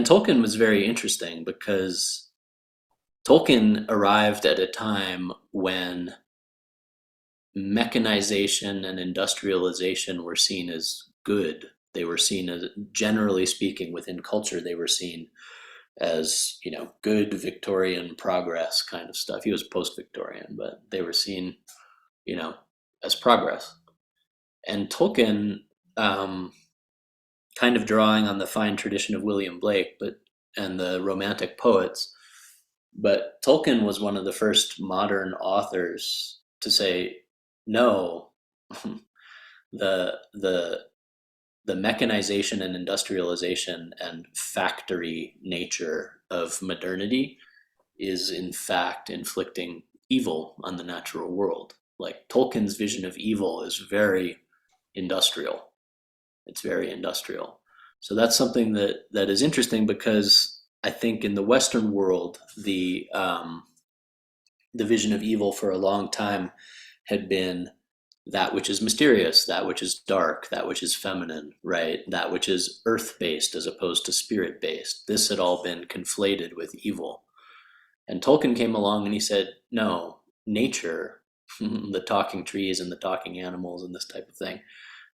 And Tolkien was very interesting because Tolkien arrived at a time when mechanization and industrialization were seen as good. They were seen as, generally speaking, within culture, they were seen as, good Victorian progress kind of stuff. He was post-Victorian, but they were seen, you know, as progress. And Tolkien, um, kind of drawing on the fine tradition of William Blake, and the Romantic poets, but Tolkien was one of the first modern authors to say, no, the the the mechanization and industrialization and factory nature of modernity is in fact inflicting evil on the natural world. Like Tolkien's vision of evil is very industrial. It's very industrial. So that's something that is interesting because I think in the Western world, the vision of evil for a long time had been that which is mysterious, that which is dark, that which is feminine, right? That which is earth based as opposed to spirit based. This had all been conflated with evil. And Tolkien came along and he said, no, nature, the talking trees and the talking animals and this type of thing,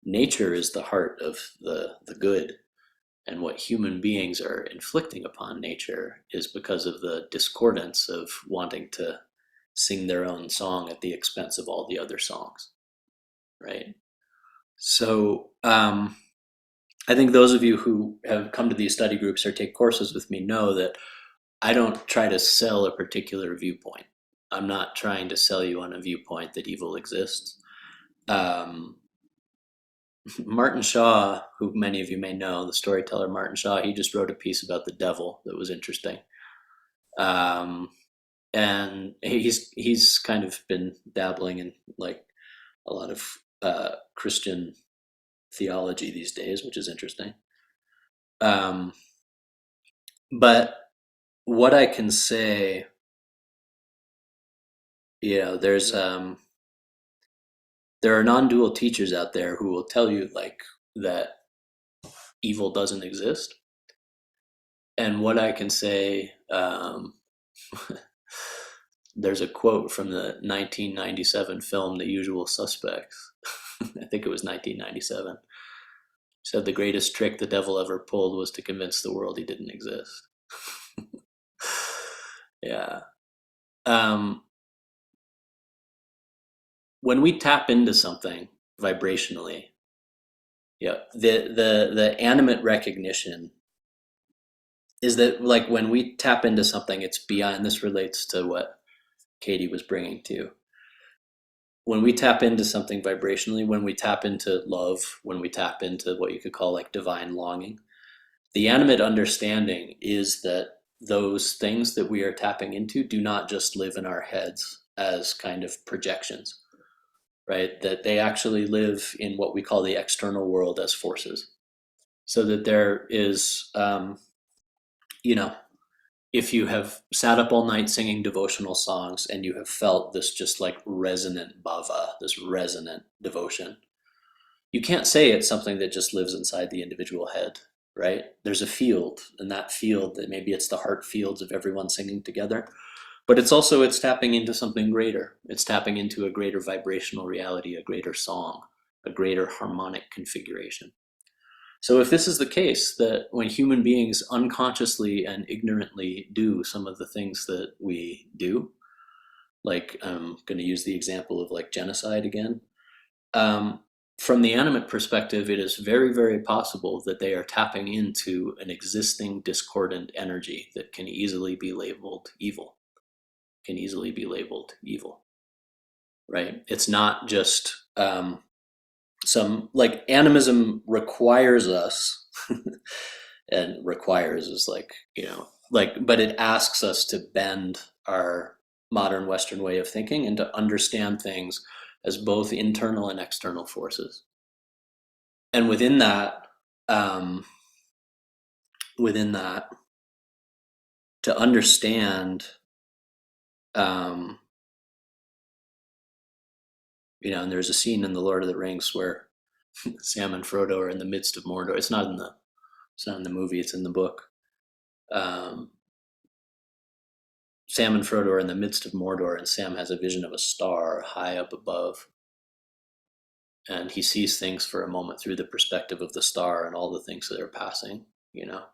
nature is the heart of the good. And what human beings are inflicting upon nature is because of the discordance of wanting to sing their own song at the expense of all the other songs, right? So I think those of you who have come to these study groups or take courses with me know that I don't try to sell a particular viewpoint. I'm not trying to sell you on a viewpoint that evil exists. Um, Martin Shaw, who many of you may know, the storyteller Martin Shaw, he just wrote a piece about the devil that was interesting. Um, and he's kind of been dabbling in like a lot of Christian theology these days, which is interesting. Um, but what I can say, there's there are non-dual teachers out there who will tell you like that evil doesn't exist. And what I can say, there's a quote from the 1997 film The Usual Suspects. I think it was 1997. Said the greatest trick the devil ever pulled was to convince the world he didn't exist. Yeah. Um, when we tap into something vibrationally, yeah, the animate recognition is that like when we tap into something, it's beyond. This relates to what Katie was bringing to. When we tap into something vibrationally, when we tap into love, when we tap into what you could call like divine longing, the animate understanding is that those things that we are tapping into do not just live in our heads as kind of projections, right? That they actually live in what we call the external world as forces. So that there is, you know, if you have sat up all night singing devotional songs and you have felt this just like resonant bhava, this resonant devotion, you can't say it's something that just lives inside the individual head, right? There's a field, and that field, that maybe it's the heart fields of everyone singing together, but it's tapping into something greater. It's tapping into a greater vibrational reality, a greater song, a greater harmonic configuration. So if this is the case, that when human beings unconsciously and ignorantly do some of the things that we do, like I'm going to use the example of like genocide again, um, from the animate perspective, it is very, very possible that they are tapping into an existing discordant energy that can easily be labeled evil, right? It's not just some like animism requires us, and requires is like, like, but it asks us to bend our modern Western way of thinking and to understand things as both internal and external forces. And um, within that, to understand, um, and there's a scene in the Lord of the Rings where Sam and Frodo are in the midst of Mordor. It's not in the movie; it's in the book. um, Sam and Frodo are in the midst of Mordor, and Sam has a vision of a star high up above, and he sees things for a moment through the perspective of the star and all the things that are passing, you know.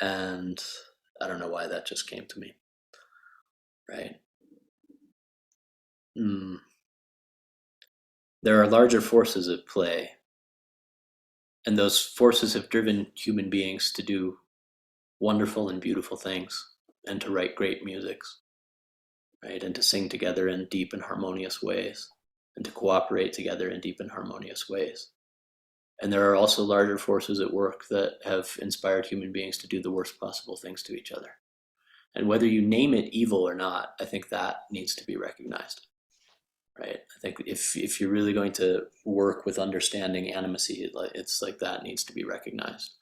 And I don't know why that just came to me, right? Mm. There are larger forces at play, and those forces have driven human beings to do wonderful and beautiful things and to write great musics, right? And to sing together in deep and harmonious ways and to cooperate together in deep and harmonious ways. And there are also larger forces at work that have inspired human beings to do the worst possible things to each other. And whether you name it evil or not, I think that needs to be recognized, right? I think if you're really going to work with understanding animacy, it's like that needs to be recognized.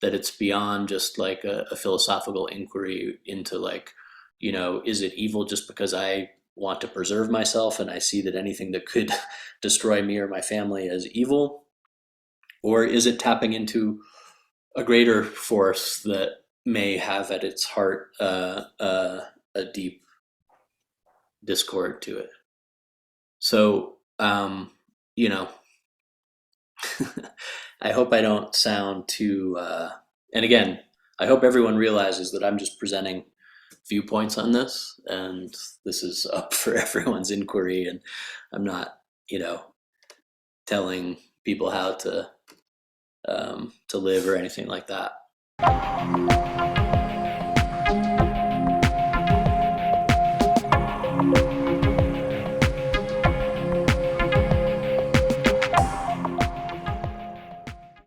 That it's beyond just like a philosophical inquiry into like, is it evil just because I want to preserve myself and I see that anything that could destroy me or my family is evil? Or is it tapping into a greater force that may have at its heart a deep discord to it? So, you know, I hope I don't sound too. And again, I hope everyone realizes that I'm just presenting viewpoints on this, and this is up for everyone's inquiry. And I'm not, telling people how to live or anything like that.